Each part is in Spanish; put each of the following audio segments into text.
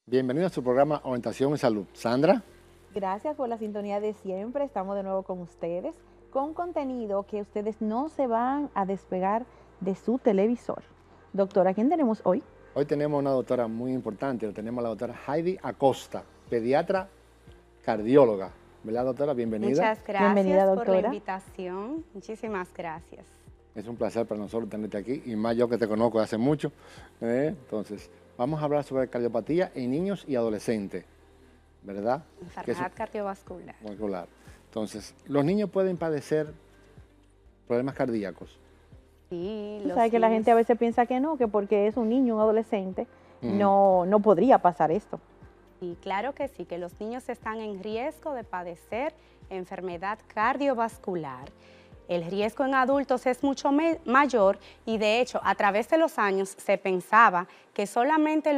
Bienvenido a su programa Orientación en Salud. Sandra. Gracias por la sintonía de siempre. Estamos de nuevo con ustedes con contenido que ustedes no se van a despegar de su televisor. Doctora, ¿quién tenemos hoy? Hoy tenemos una doctora muy importante. Tenemos a la doctora Heidi Acosta, pediatra cardióloga. ¿Verdad, doctora? Bienvenida. Muchas gracias. Bienvenida, por doctora. la invitación. Muchísimas gracias. Es un placer para nosotros tenerte aquí, y más yo que te conozco hace mucho. Entonces, vamos a hablar sobre cardiopatía en niños y adolescentes, ¿verdad? Enfermedad cardiovascular. Vascular. Entonces, los niños pueden padecer problemas cardíacos. Sí, Tú sabes que la gente a veces piensa que no, que porque es un niño, un adolescente, no podría pasar esto. Y claro que sí, que los niños están en riesgo de padecer enfermedad cardiovascular. El riesgo en adultos es mucho mayor y de hecho a través de los años se pensaba que solamente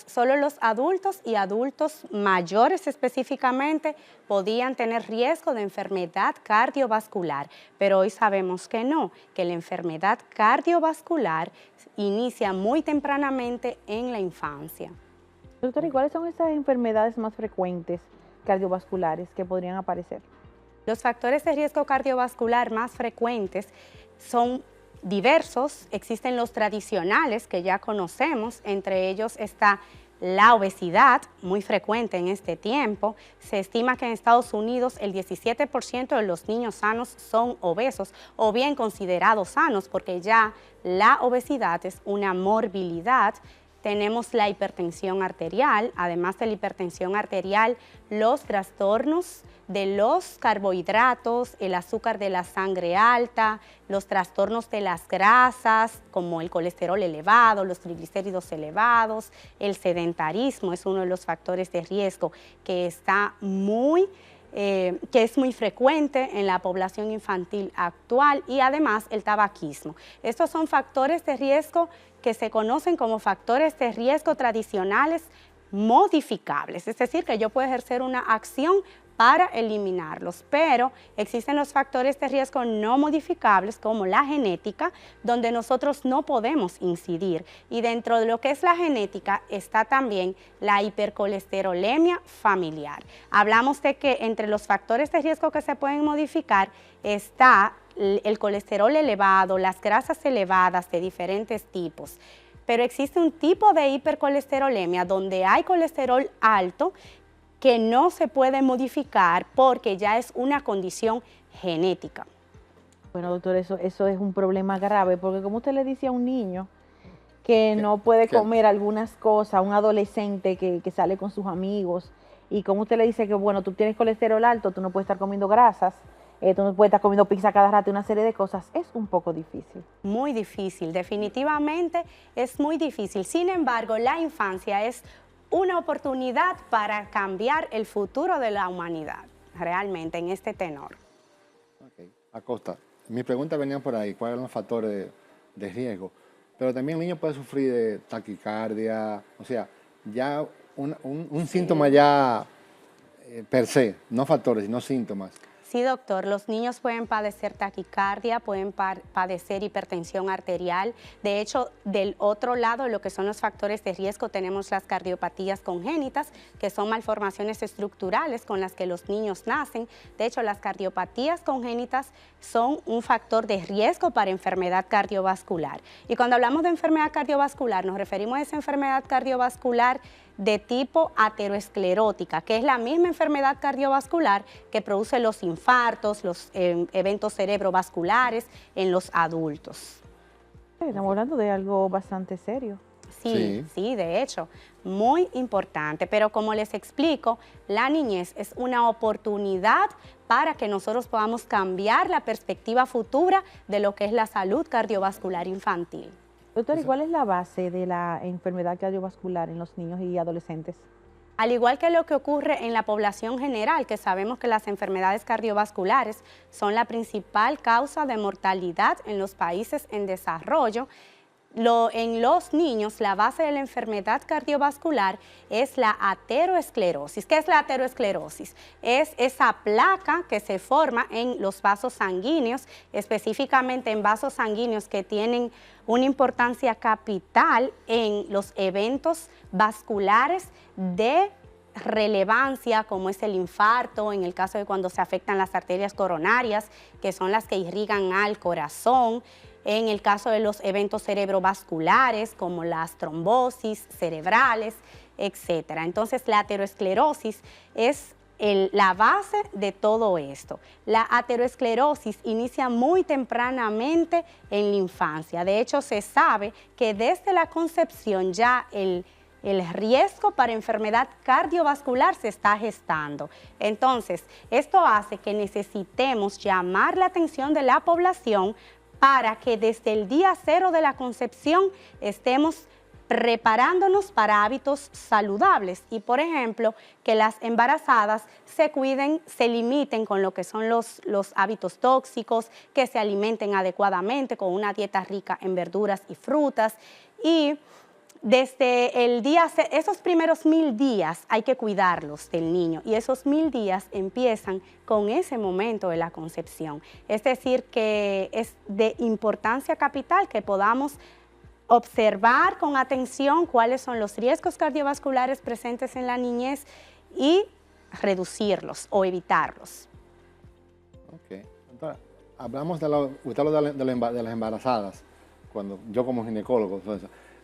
solo los adultos y adultos mayores específicamente podían tener riesgo de enfermedad cardiovascular, pero hoy sabemos que no, que la enfermedad cardiovascular inicia muy tempranamente en la infancia. Doctora, ¿y cuáles son esas enfermedades más frecuentes cardiovasculares que podrían aparecer? Los factores de riesgo cardiovascular más frecuentes son diversos, existen los tradicionales que ya conocemos, entre ellos está la obesidad, muy frecuente en este tiempo. Se estima que en Estados Unidos el 17% de los niños sanos son obesos o bien considerados sanos porque ya la obesidad es una morbilidad. Tenemos la hipertensión arterial, además de la hipertensión arterial, los trastornos de los carbohidratos, el azúcar de la sangre alta, los trastornos de las grasas, como el colesterol elevado, los triglicéridos elevados, el sedentarismo es uno de los factores de riesgo que es muy frecuente en la población infantil actual, y además el tabaquismo. Estos son factores de riesgo que se conocen como factores de riesgo tradicionales modificables, es decir, que yo puedo ejercer una acción para eliminarlos, pero existen los factores de riesgo no modificables como la genética, donde nosotros no podemos incidir, y dentro de lo que es la genética está también la hipercolesterolemia familiar. Hablamos de que entre los factores de riesgo que se pueden modificar está el colesterol elevado, las grasas elevadas de diferentes tipos, pero existe un tipo de hipercolesterolemia donde hay colesterol alto que no se puede modificar porque ya es una condición genética. Bueno, doctor, eso es un problema grave, porque como usted le dice a un niño que no puede comer algunas cosas, un adolescente que sale con sus amigos, y como usted le dice que, bueno, tú tienes colesterol alto, tú no puedes estar comiendo grasas, tú no puedes estar comiendo pizza cada rato, una serie de cosas, es un poco difícil. Muy difícil, definitivamente es muy difícil. Sin embargo, la infancia es una oportunidad para cambiar el futuro de la humanidad, realmente, en este tenor. Okay. Acosta, mis preguntas venían por ahí, cuáles eran los factores de riesgo, pero también el niño puede sufrir de taquicardia, o sea, ya un síntoma ya per se, no factores, sino síntomas. Sí, doctor, los niños pueden padecer taquicardia, pueden padecer hipertensión arterial. De hecho, del otro lado, lo que son los factores de riesgo, tenemos las cardiopatías congénitas, que son malformaciones estructurales con las que los niños nacen. De hecho, las cardiopatías congénitas son un factor de riesgo para enfermedad cardiovascular. Y cuando hablamos de enfermedad cardiovascular, nos referimos a esa enfermedad cardiovascular de tipo aterosclerótica, que es la misma enfermedad cardiovascular que produce los infartos, los eventos cerebrovasculares en los adultos. Estamos hablando de algo bastante serio. Sí, de hecho, muy importante, pero como les explico, la niñez es una oportunidad para que nosotros podamos cambiar la perspectiva futura de lo que es la salud cardiovascular infantil. Doctor, ¿y cuál es la base de la enfermedad cardiovascular en los niños y adolescentes? Al igual que lo que ocurre en la población general, que sabemos que las enfermedades cardiovasculares son la principal causa de mortalidad en los países en desarrollo, en los niños, la base de la enfermedad cardiovascular es la ateroesclerosis. ¿Qué es la ateroesclerosis? Es esa placa que se forma en los vasos sanguíneos, específicamente en vasos sanguíneos que tienen una importancia capital en los eventos vasculares de relevancia, como es el infarto, en el caso de cuando se afectan las arterias coronarias, que son las que irrigan al corazón, en el caso de los eventos cerebrovasculares, como las trombosis cerebrales, etc. Entonces, la ateroesclerosis es la base de todo esto. La ateroesclerosis inicia muy tempranamente en la infancia. De hecho, se sabe que desde la concepción ya el riesgo para enfermedad cardiovascular se está gestando. Entonces, esto hace que necesitemos llamar la atención de la población para que desde el día cero de la concepción estemos preparándonos para hábitos saludables y, por ejemplo, que las embarazadas se cuiden, se limiten con lo que son los hábitos tóxicos, que se alimenten adecuadamente con una dieta rica en verduras y frutas y desde el día, esos primeros 1000 días hay que cuidarlos del niño y esos 1000 días empiezan con ese momento de la concepción. Es decir, que es de importancia capital que podamos observar con atención cuáles son los riesgos cardiovasculares presentes en la niñez y reducirlos o evitarlos. Ok, entonces, hablamos de las embarazadas, cuando yo como ginecólogo,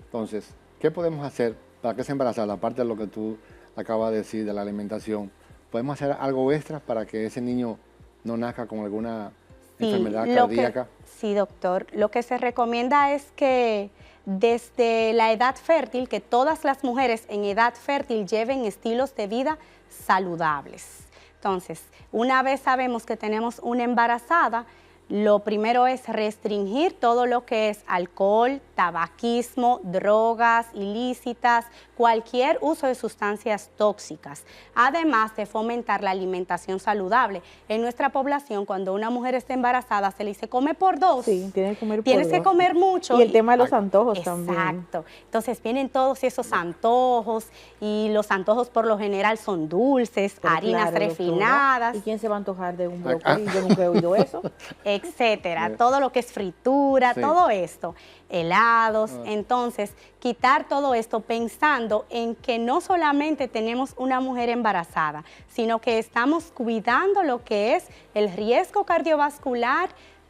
entonces, ¿qué podemos hacer para que esa embarazada, aparte de lo que tú acabas de decir de la alimentación, podemos hacer algo extra para que ese niño no nazca con alguna enfermedad cardíaca? Sí, doctor. Lo que se recomienda es que desde la edad fértil, que todas las mujeres en edad fértil lleven estilos de vida saludables. Entonces, una vez sabemos que tenemos una embarazada, lo primero es restringir todo lo que es alcohol, tabaquismo, drogas ilícitas, cualquier uso de sustancias tóxicas, además de fomentar la alimentación saludable. En nuestra población, cuando una mujer está embarazada, se le dice, come por dos. Sí, tienes que comer por Tienes que dos. comer mucho. Y el tema de los antojos también. Exacto. Entonces vienen todos esos antojos y los antojos por lo general son dulces, Pero harinas claro, refinadas. doctora, ¿y quién se va a antojar de un brócoli? Yo nunca he oído eso. Etcétera, todo lo que es fritura, Sí. todo esto, helados. Entonces, quitar todo esto pensando en que no solamente tenemos una mujer embarazada, sino que estamos cuidando lo que es el riesgo cardiovascular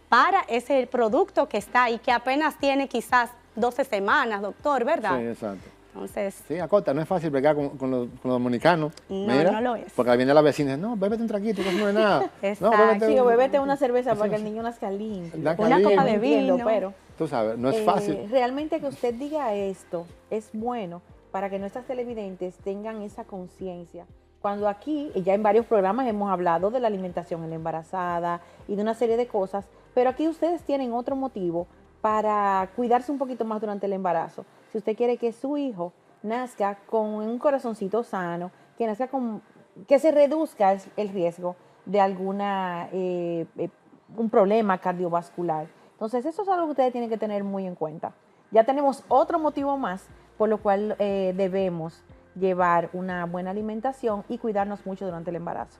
para ese producto que está ahí, que apenas tiene quizás 12 semanas, doctor, ¿verdad? Sí, exacto. Entonces, Sí, Acota, no es fácil bregar con los dominicanos. No, mira, no lo es. Porque viene la vecina y dice, no, bébete un traguito, que eso no es nada. Exacto. No, bébete Sí, o un- bébete una cerveza para que el niño nazca limpio. Nazca una limpio. copa de Entiendo, vino. pero Tú sabes, no es fácil. realmente que usted diga esto es bueno para que nuestras televidentes tengan esa conciencia. Cuando aquí, y ya en varios programas hemos hablado de la alimentación en la embarazada y de una serie de cosas, pero aquí ustedes tienen otro motivo para cuidarse un poquito más durante el embarazo. Si usted quiere que su hijo nazca con un corazoncito sano, que nazca con, que se reduzca el riesgo de alguna un problema cardiovascular. Entonces, eso es algo que ustedes tienen que tener muy en cuenta. Ya tenemos otro motivo más por lo cual debemos llevar una buena alimentación y cuidarnos mucho durante el embarazo.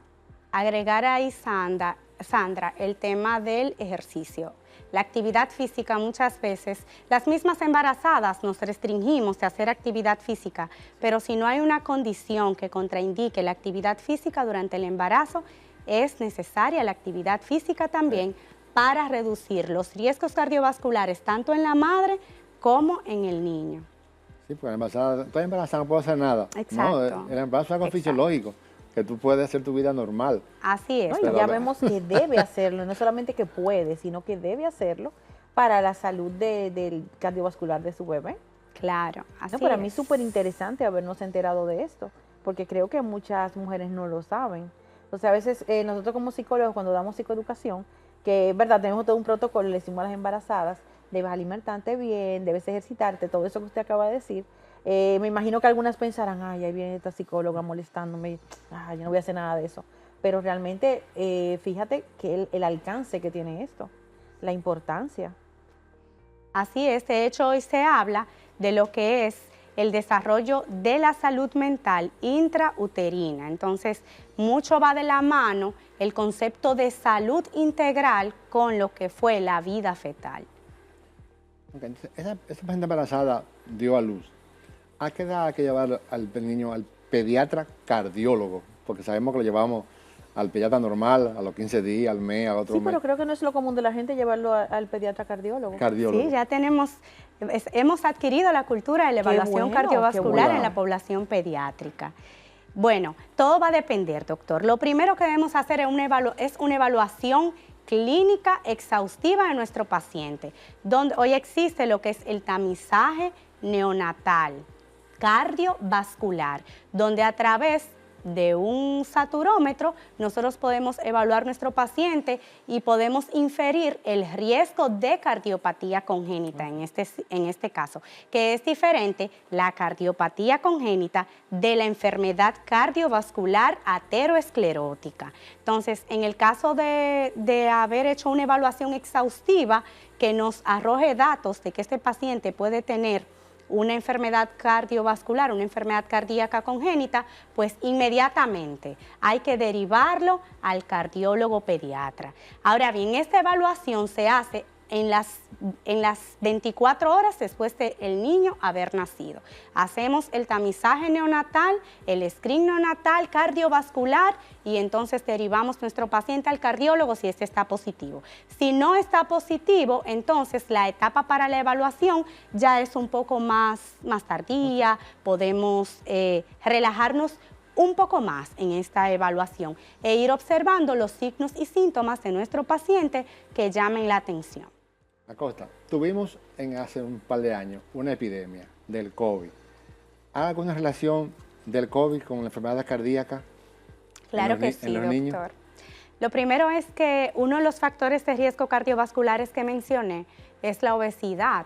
agregar ahí, Sandra, el tema del ejercicio. La actividad física muchas veces, las mismas embarazadas nos restringimos de hacer actividad física, pero si no hay una condición que contraindique la actividad física durante el embarazo, es necesaria la actividad física también para reducir los riesgos cardiovasculares tanto en la madre como en el niño. Sí, porque estoy embarazada, no puedo hacer nada. Exacto. No, el embarazo es algo Exacto. fisiológico, que tú puedes hacer tu vida normal. Así es. ¿No? Y Pero ya ve- vemos que debe hacerlo, no solamente que puede, sino que debe hacerlo para la salud del cardiovascular de su bebé. Claro, así No, para mí es. es súper interesante habernos enterado de esto, porque creo que muchas mujeres no lo saben. O sea, a veces nosotros como psicólogos, cuando damos psicoeducación, que es verdad, tenemos todo un protocolo, le decimos a las embarazadas, debes alimentarte bien, debes ejercitarte, todo eso que usted acaba de decir. Me imagino que algunas pensarán, ay, ahí viene esta psicóloga molestándome, ay, yo no voy a hacer nada de eso. Pero realmente, fíjate que el alcance que tiene esto, la importancia. Así es, de hecho hoy se habla de lo que es el desarrollo de la salud mental intrauterina. Entonces, mucho va de la mano el concepto de salud integral con lo que fue la vida fetal. Okay, entonces, esa paciente embarazada dio a luz. ¿A qué edad hay que llevar al niño al pediatra cardiólogo? Porque sabemos que lo llevamos al pediatra normal, a los 15 días, al mes, a otro mes. Sí, pero creo que no es lo común de la gente llevarlo al pediatra cardiólogo. Sí, ya hemos adquirido la cultura de la evaluación cardiovascular en la población pediátrica. Bueno, todo va a depender, doctor. Lo primero que debemos hacer es una evaluación clínica exhaustiva de nuestro paciente, donde hoy existe lo que es el tamizaje neonatal cardiovascular, donde a través de un saturómetro nosotros podemos evaluar nuestro paciente y podemos inferir el riesgo de cardiopatía congénita en este caso, que es diferente la cardiopatía congénita de la enfermedad cardiovascular ateroesclerótica. Entonces, en el caso de haber hecho una evaluación exhaustiva que nos arroje datos de que este paciente puede tener una enfermedad cardiovascular, una enfermedad cardíaca congénita, pues inmediatamente hay que derivarlo al cardiólogo pediatra. Ahora bien, esta evaluación se hace en las 24 horas después de el niño haber nacido. Hacemos el tamizaje neonatal, el screen neonatal cardiovascular y entonces derivamos nuestro paciente al cardiólogo si este está positivo. Si no está positivo, entonces la etapa para la evaluación ya es un poco más tardía, podemos relajarnos un poco más en esta evaluación e ir observando los signos y síntomas de nuestro paciente que llamen la atención. Acosta, tuvimos hace un par de años una epidemia del COVID. ¿Hay alguna relación del COVID con la enfermedad cardíaca? Claro que sí, doctor. Lo primero es que uno de los factores de riesgo cardiovasculares que mencioné es la obesidad.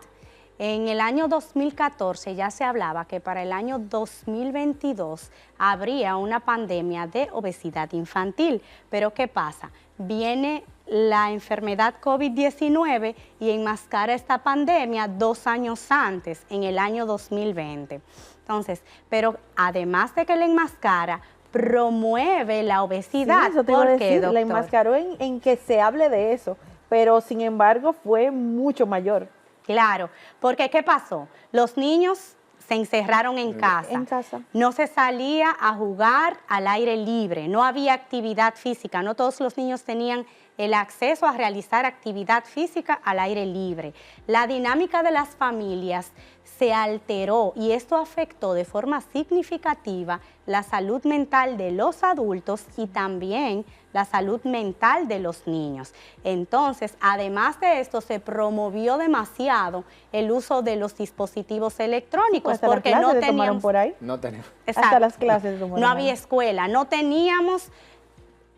En el año 2014 ya se hablaba que para el año 2022 habría una pandemia de obesidad infantil. Pero ¿qué pasa? Viene la enfermedad COVID-19 y enmascara esta pandemia 2 años antes, en el año 2020. Entonces, pero además de que la enmascara, promueve la obesidad. Sí, eso te iba a decir, la enmascaró en que se hable de eso, pero sin embargo fue mucho mayor. Claro, porque ¿qué pasó? Los niños se encerraron en casa. No se salía a jugar al aire libre, no había actividad física, no todos los niños tenían el acceso a realizar actividad física al aire libre. La dinámica de las familias se alteró y esto afectó de forma significativa la salud mental de los adultos y también la salud mental de los niños. Entonces, además de esto, se promovió demasiado el uso de los dispositivos electrónicos, pues porque no teníamos por ahí. No teníamos. Hasta las clases no había escuela, no teníamos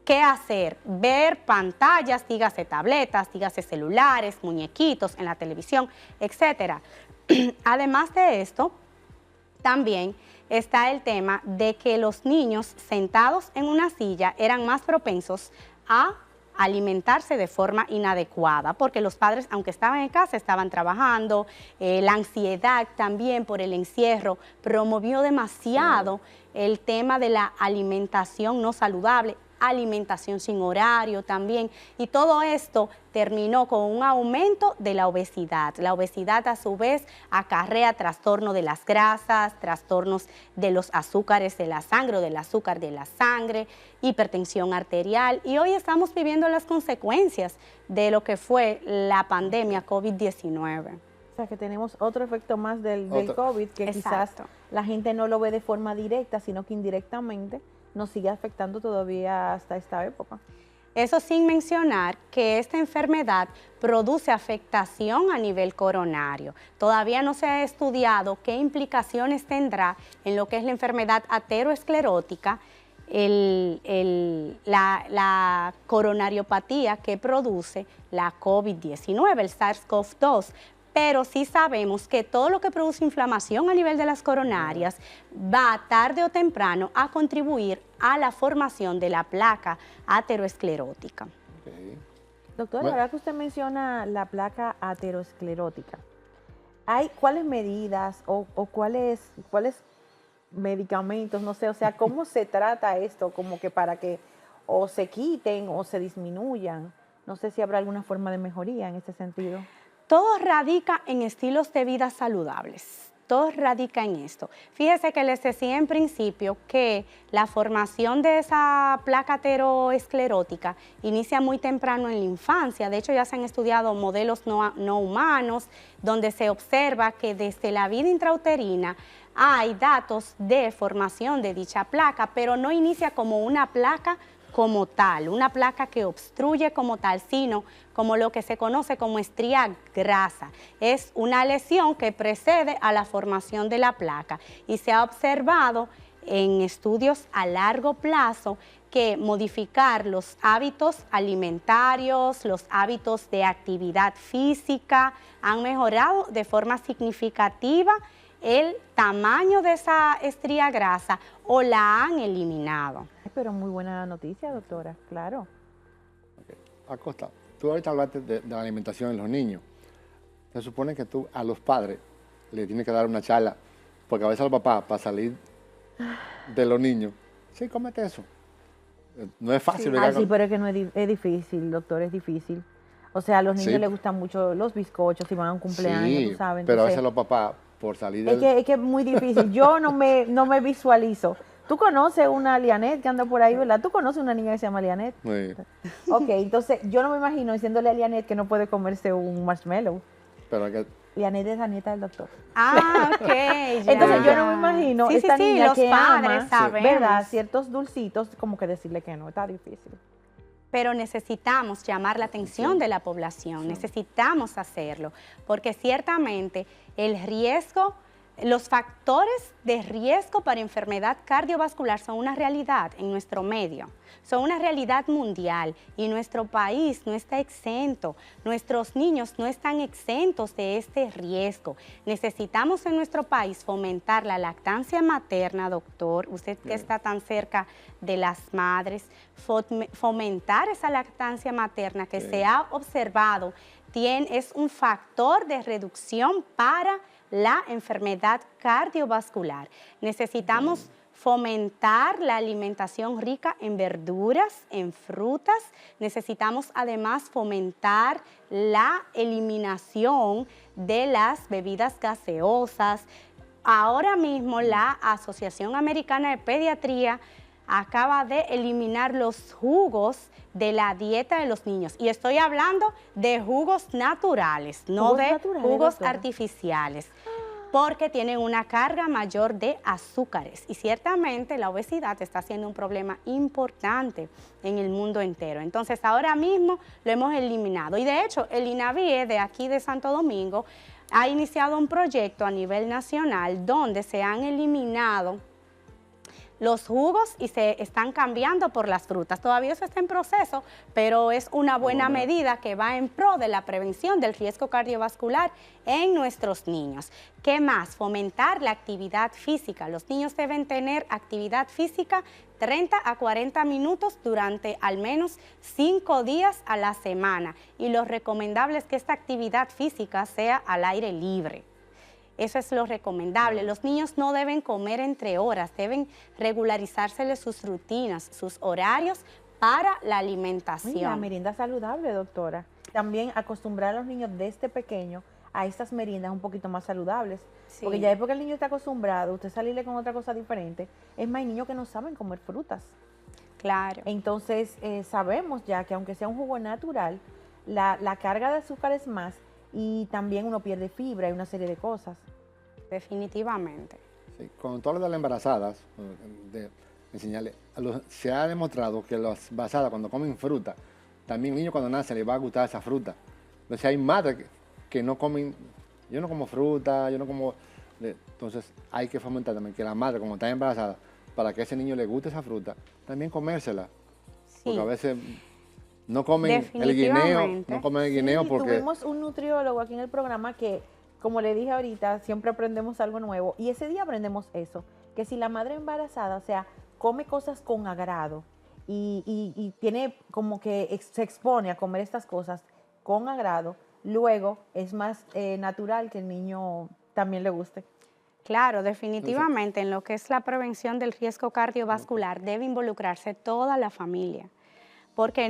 qué hacer, ver pantallas, dígase tabletas, dígase celulares, muñequitos en la televisión, etcétera. Además de esto, también está el tema de que los niños sentados en una silla eran más propensos a alimentarse de forma inadecuada, porque los padres, aunque estaban en casa, estaban trabajando. La ansiedad también por el encierro promovió demasiado el tema de la alimentación no saludable, alimentación sin horario también, y todo esto terminó con un aumento de la obesidad. La obesidad a su vez acarrea trastorno de las grasas, trastornos de los azúcares de la sangre o del azúcar de la sangre, hipertensión arterial, y hoy estamos viviendo las consecuencias de lo que fue la pandemia COVID-19. O sea, que tenemos otro efecto más del COVID, que quizás la gente no lo ve de forma directa, sino que indirectamente nos sigue afectando todavía hasta esta época. Eso sin mencionar que esta enfermedad produce afectación a nivel coronario. Todavía no se ha estudiado qué implicaciones tendrá en lo que es la enfermedad ateroesclerótica, la coronariopatía que produce la COVID-19, el SARS-CoV-2. Pero sí sabemos que todo lo que produce inflamación a nivel de las coronarias va tarde o temprano a contribuir a la formación de la placa ateroesclerótica. Doctora, ahora que usted menciona la placa ateroesclerótica, ¿Cuáles medidas o cuáles medicamentos, no sé, o sea, cómo se trata esto, como que para que o se quiten o se disminuyan? No sé si habrá alguna forma de mejoría en ese sentido. Todo radica en estilos de vida saludables. Todo radica en esto. Fíjese que les decía en principio que la formación de esa placa aterosclerótica inicia muy temprano en la infancia. De hecho, ya se han estudiado modelos no humanos donde se observa que desde la vida intrauterina hay datos de formación de dicha placa, pero no inicia como una placa como tal, una placa que obstruye como tal, sino como lo que se conoce como estría grasa. Es una lesión que precede a la formación de la placa y se ha observado en estudios a largo plazo que modificar los hábitos alimentarios, los hábitos de actividad física han mejorado de forma significativa el tamaño de esa estría grasa o la han eliminado. Pero muy buena noticia, doctora, claro. Okay. Acosta, tú ahorita hablaste de la alimentación en los niños. Se supone que tú a los padres le tienes que dar una charla, porque a veces a los papás, para salir de los niños, sí, cómete eso. No es fácil. Sí, sí, pero es que no es difícil, doctor, es difícil. O sea, a los niños les gustan mucho los bizcochos, si van a un cumpleaños, sí, tú sabes. Pero a veces los papás, por salir del... Es que es muy difícil. Yo no me visualizo. Tú conoces una Lianet que anda por ahí, ¿verdad? Tú conoces una niña que se llama Lianet. Sí. Ok, entonces yo no me imagino diciéndole a Lianet que no puede comerse un marshmallow. Pero que... Lianet es la nieta del doctor. Ah, ok. Ya. Entonces yo no me imagino esta niña los que padres ama, sabemos. ¿verdad? Ciertos dulcitos, como que decirle que no, está difícil. Pero necesitamos llamar la atención de la población, necesitamos hacerlo, porque ciertamente el riesgo, los factores de riesgo para enfermedad cardiovascular son una realidad en nuestro medio, son una realidad mundial y nuestro país no está exento, nuestros niños no están exentos de este riesgo. Necesitamos en nuestro país fomentar la lactancia materna, doctor, usted que está tan cerca de las madres, fomentar esa lactancia materna que se ha observado es un factor de reducción para la enfermedad cardiovascular. Necesitamos fomentar la alimentación rica en verduras, en frutas. Necesitamos además fomentar la eliminación de las bebidas gaseosas. Ahora mismo la Asociación Americana de Pediatría acaba de eliminar los jugos de la dieta de los niños. Y estoy hablando de jugos naturales, no de jugos artificiales, porque tienen una carga mayor de azúcares. Y ciertamente la obesidad está siendo un problema importante en el mundo entero. Entonces, ahora mismo lo hemos eliminado. Y de hecho, el INAVIE de aquí de Santo Domingo ha iniciado un proyecto a nivel nacional donde se han eliminado los jugos y se están cambiando por las frutas. Todavía eso está en proceso, pero es una buena medida que va en pro de la prevención del riesgo cardiovascular en nuestros niños. ¿Qué más? Fomentar la actividad física. Los niños deben tener actividad física 30 a 40 minutos durante al menos 5 días a la semana. Y lo recomendable es que esta actividad física sea al aire libre. Eso es lo recomendable. Los niños no deben comer entre horas, deben regularizárseles sus rutinas, sus horarios para la alimentación. La merienda saludable, doctora. También acostumbrar a los niños desde pequeño a estas meriendas un poquito más saludables. Sí. Porque ya es porque el niño está acostumbrado, usted salirle con otra cosa diferente. Es más, hay niños que no saben comer frutas. Claro. Entonces, sabemos ya que aunque sea un jugo natural, la carga de azúcar es más y también uno pierde fibra y una serie de cosas. Definitivamente. Sí, cuando tú hablas de las embarazadas, de enseñarle, se ha demostrado que las embarazadas cuando comen fruta, también el niño cuando nace le va a gustar esa fruta. Entonces hay madres que no comen, yo no como fruta, yo no como... Entonces hay que fomentar también que la madre, como está embarazada, para que a ese niño le guste esa fruta, también comérsela. Sí. Porque a veces no comen el guineo, no comen el guineo porque... Tuvimos un nutriólogo aquí en el programa que, como le dije ahorita, siempre aprendemos algo nuevo. Y ese día aprendemos eso, que si la madre embarazada, o sea, come cosas con agrado y tiene como que se expone a comer estas cosas con agrado, luego es más natural que el niño también le guste. Claro, definitivamente en lo que es la prevención del riesgo cardiovascular debe involucrarse toda la familia, porque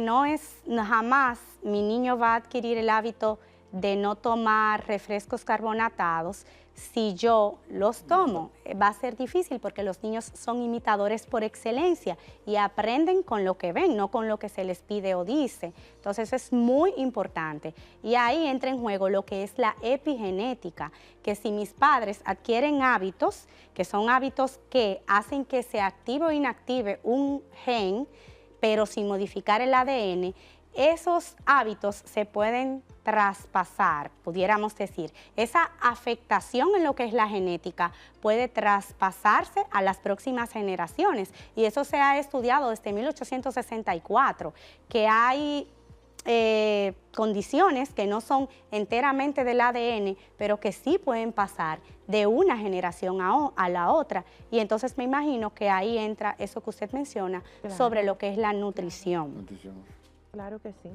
jamás mi niño va a adquirir el hábito de no tomar refrescos carbonatados. Si yo los tomo, va a ser difícil porque los niños son imitadores por excelencia y aprenden con lo que ven, no con lo que se les pide o dice. Entonces es muy importante. Y ahí entra en juego lo que es la epigenética, que si mis padres adquieren hábitos, que son hábitos que hacen que se active o inactive un gen, pero sin modificar el ADN, esos hábitos se pueden traspasar, pudiéramos decir. Esa afectación en lo que es la genética puede traspasarse a las próximas generaciones y eso se ha estudiado desde 1864, que hay condiciones que no son enteramente del ADN, pero que sí pueden pasar de una generación a la otra. Y entonces me imagino que ahí entra eso que usted menciona, claro, sobre lo que es la nutrición. Claro que sí.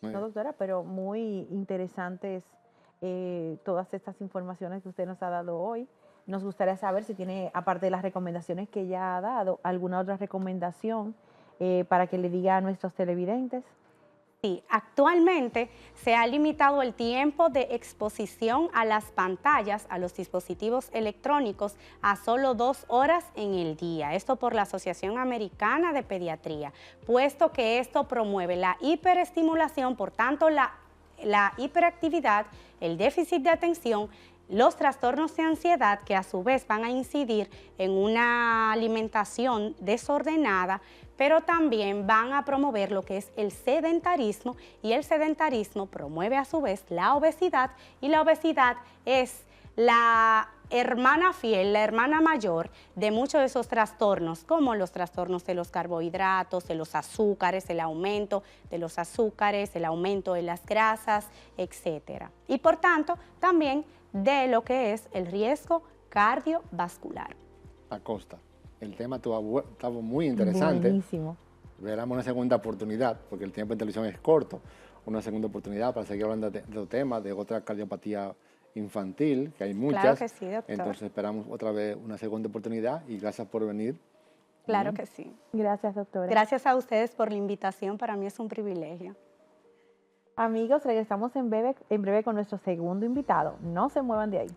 No, doctora, pero muy interesantes todas estas informaciones que usted nos ha dado hoy. Nos gustaría saber si tiene, aparte de las recomendaciones que ya ha dado, alguna otra recomendación para que le diga a nuestros televidentes. Sí, actualmente se ha limitado el tiempo de exposición a las pantallas, a los dispositivos electrónicos, a solo 2 horas en el día. Esto por la Asociación Americana de Pediatría, puesto que esto promueve la hiperestimulación, por tanto la hiperactividad, el déficit de atención, los trastornos de ansiedad, que a su vez van a incidir en una alimentación desordenada, pero también van a promover lo que es el sedentarismo, y el sedentarismo promueve a su vez la obesidad, y la obesidad es la hermana fiel, la hermana mayor de muchos de esos trastornos, como los trastornos de los carbohidratos, de los azúcares, el aumento de los azúcares, el aumento de las grasas, etcétera. Y por tanto, también de lo que es el riesgo cardiovascular. Acosta, el tema estaba muy interesante. Buenísimo. Veremos una segunda oportunidad, porque el tiempo en televisión es corto, una segunda oportunidad para seguir hablando de los temas, de otra cardiopatía infantil, que hay muchas. Claro que sí, doctor. Entonces esperamos otra vez una segunda oportunidad y gracias por venir. Claro que sí. Gracias, doctora. Gracias a ustedes por la invitación, para mí es un privilegio. Amigos, regresamos en breve con nuestro segundo invitado. No se muevan de ahí.